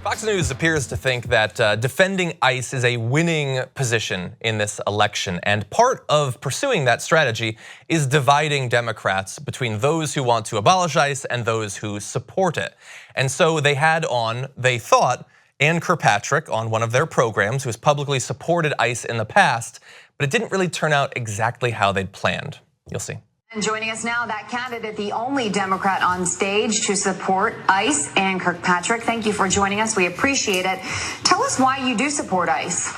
Fox News appears to think that defending ICE is a winning position in this election, and part of pursuing that strategy is dividing Democrats between those who want to abolish ICE and those who support it. And so they had on, they thought, Ann Kirkpatrick on one of their programs, who has publicly supported ICE in the past, but it didn't really turn out exactly how they'd planned. You'll see. And joining us now, that candidate, the only Democrat on stage to support ICE, Ann Kirkpatrick. Thank you for joining us. We appreciate it. Tell us why you do support ICE.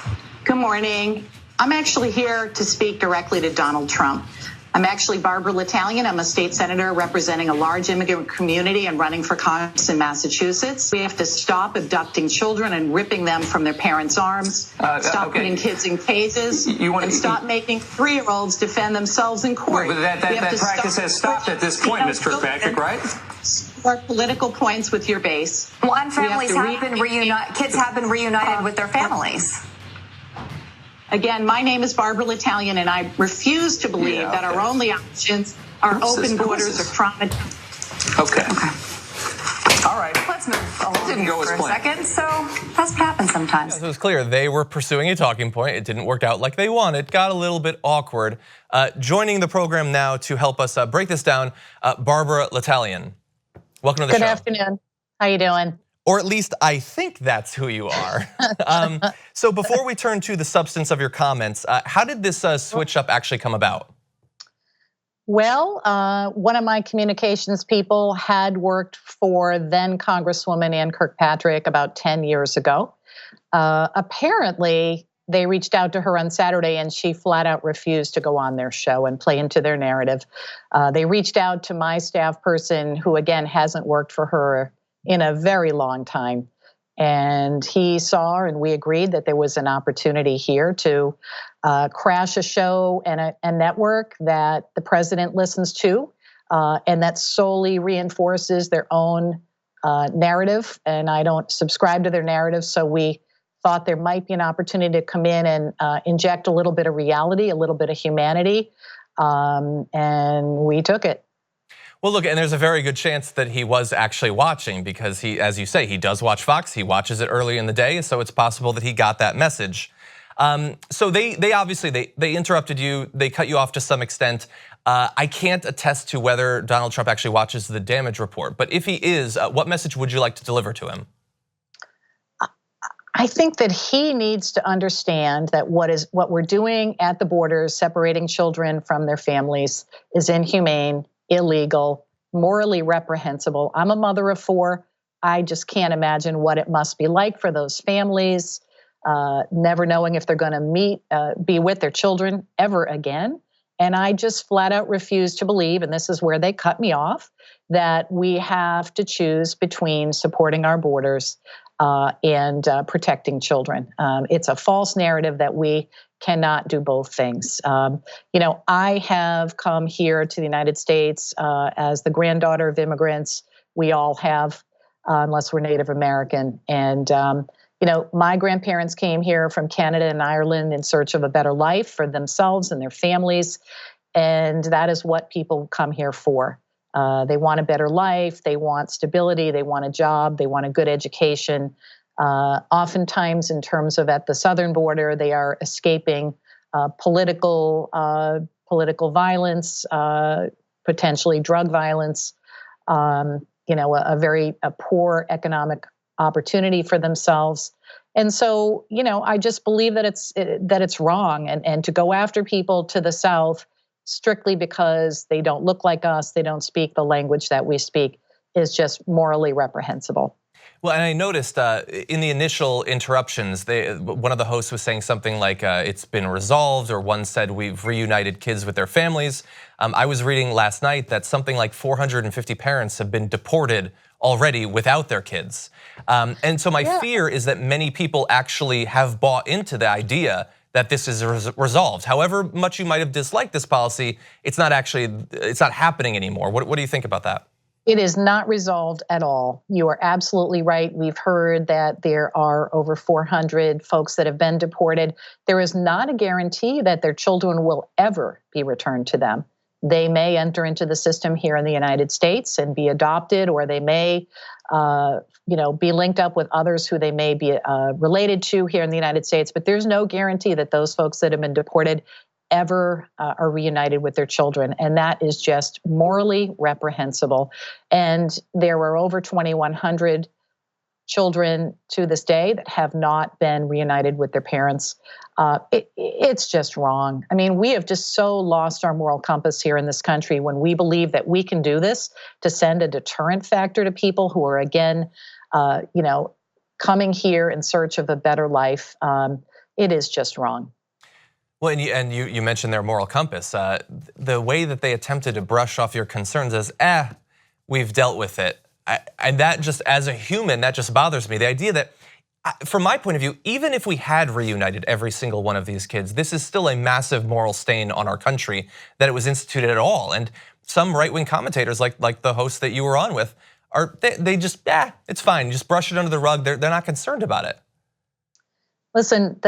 Good morning. I'm actually here to speak directly to Donald Trump. I'm actually Barbara L'Italian. I'm a state senator representing a large immigrant community and running for Congress in Massachusetts. We have to stop abducting children and ripping them from their parents' arms, stop putting kids in cages, and stop making 3-year-olds defend themselves in court. But that practice has stopped at this point, Ms. Kirkpatrick, right? Our political points with your base. Well, and families have been reunited, kids have been reunited with their families. Again, my name is Barbara L'Italian, and I refuse to believe that our only options are open borders or trauma. Okay. All right. Let's move along Didn't go for as a planned. second. So that's what happens sometimes. So it was clear they were pursuing a talking point. It didn't work out like they wanted. Got a little bit awkward. Joining the program now to help us break this down, Barbara L'Italian. Welcome to the show. Good afternoon. How you doing? Or at least I think that's who you are. So before we turn to the substance of your comments, how did this switch up actually come about? Well, one of my communications people had worked for then Congresswoman Ann Kirkpatrick about 10 years ago. Apparently, they reached out to her on Saturday and she flat out refused to go on their show and play into their narrative. They reached out to my staff person who, again, hasn't worked for her in a very long time. And he saw, and we agreed that there was an opportunity here to crash a show and a network that the president listens to, and that solely reinforces their own narrative. And I don't subscribe to their narrative, so we thought there might be an opportunity to come in and inject a little bit of reality, a little bit of humanity, and we took it. Well, look, and there's a very good chance that he was actually watching because he, as you say, he does watch Fox. He watches it early in the day, so it's possible that he got that message. So they obviously, they interrupted you. They cut you off to some extent. I can't attest to whether Donald Trump actually watches the damage report, but if he is, what message would you like to deliver to him? I think that he needs to understand that what we're doing at the borders, separating children from their families, is inhumane, illegal, morally reprehensible. I'm a mother of 4. I just can't imagine what it must be like for those families, never knowing if they're going to be with their children ever again. And I just flat out refuse to believe, and this is where they cut me off, that we have to choose between supporting our borders and protecting children. It's a false narrative that we cannot do both things. I have come here to the United States as the granddaughter of immigrants. We all have, unless we're Native American. And, my grandparents came here from Canada and Ireland in search of a better life for themselves and their families. And that is what people come here for. They want a better life. They want stability. They want a job. They want a good education. Oftentimes, in terms of at the southern border, they are escaping political violence, potentially drug violence, a very poor economic opportunity for themselves. And so, I just believe that it's wrong, and to go after people to the south strictly because they don't look like us, they don't speak the language that we speak, is just morally reprehensible. Well, and I noticed in the initial interruptions, one of the hosts was saying something like it's been resolved, or one said we've reunited kids with their families. I was reading last night that something like 450 parents have been deported already without their kids. And so my fear is that many people actually have bought into the idea that this is resolved. However much you might have disliked this policy, it's not happening anymore. What do you think about that? It is not resolved at all. You are absolutely right. We've heard that there are over 400 folks that have been deported. There is not a guarantee that their children will ever be returned to them. They may enter into the system here in the United States and be adopted, or they may be linked up with others who they may be related to here in the United States. But there's no guarantee that those folks that have been deported ever are reunited with their children. And that is just morally reprehensible. And there were over 2,100 children to this day that have not been reunited with their parents. It's just wrong. I mean, we have just so lost our moral compass here in this country when we believe that we can do this to send a deterrent factor to people who are, again, coming here in search of a better life. It is just wrong. Well, and you mentioned their moral compass. The way that they attempted to brush off your concerns as, we've dealt with it. And that just, as a human, that just bothers me. The idea that, from my point of view, even if we had reunited every single one of these kids, this is still a massive moral stain on our country that it was instituted at all. And some right-wing commentators, like the host that you were on with, they just, it's fine, just brush it under the rug. They're not concerned about it. Listen,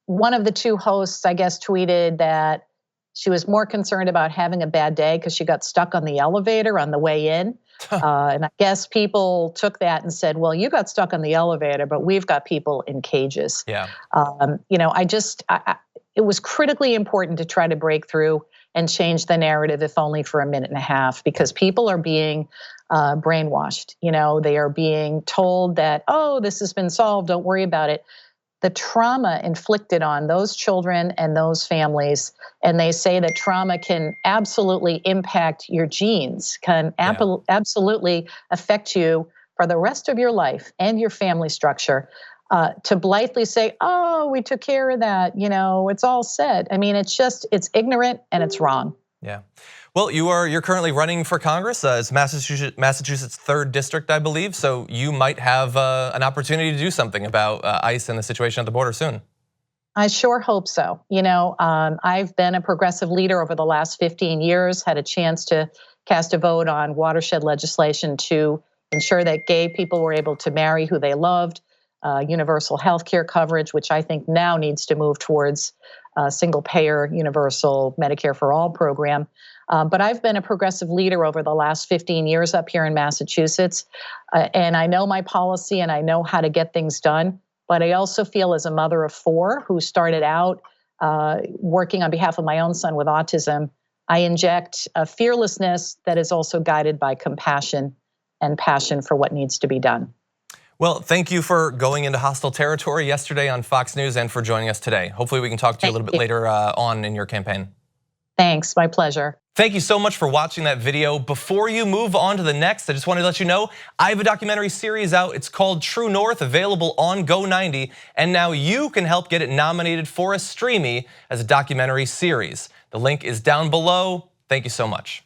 one of the two hosts, I guess, tweeted that she was more concerned about having a bad day because she got stuck on the elevator on the way in. And I guess people took that and said, well, you got stuck on the elevator, but we've got people in cages. Yeah. It was critically important to try to break through and change the narrative, if only for a minute and a half, because people are being brainwashed. They are being told that, oh, this has been solved, don't worry about it. The trauma inflicted on those children and those families, and they say that trauma can absolutely impact your genes, can absolutely affect you for the rest of your life and your family structure. To blithely say, oh, we took care of that, it's all said. I mean, it's ignorant and it's wrong. Yeah. Well, you're currently running for Congress. It's Massachusetts 3rd District, I believe. So you might have an opportunity to do something about ICE and the situation at the border soon. I sure hope so. I've been a progressive leader over the last 15 years, had a chance to cast a vote on watershed legislation to ensure that gay people were able to marry who they loved, universal health care coverage, which I think now needs to move towards single payer, universal Medicare for all program. But I've been a progressive leader over the last 15 years up here in Massachusetts. And I know my policy and I know how to get things done. But I also feel, as a mother of 4 who started out working on behalf of my own son with autism, I inject a fearlessness that is also guided by compassion and passion for what needs to be done. Well, thank you for going into hostile territory yesterday on Fox News and for joining us today. Hopefully we can talk to you a little bit later on in your campaign. Thanks, my pleasure. Thank you so much for watching that video. Before you move on to the next, I just wanted to let you know I have a documentary series out. It's called True North, available on Go90, and now you can help get it nominated for a Streamy as a documentary series. The link is down below. Thank you so much.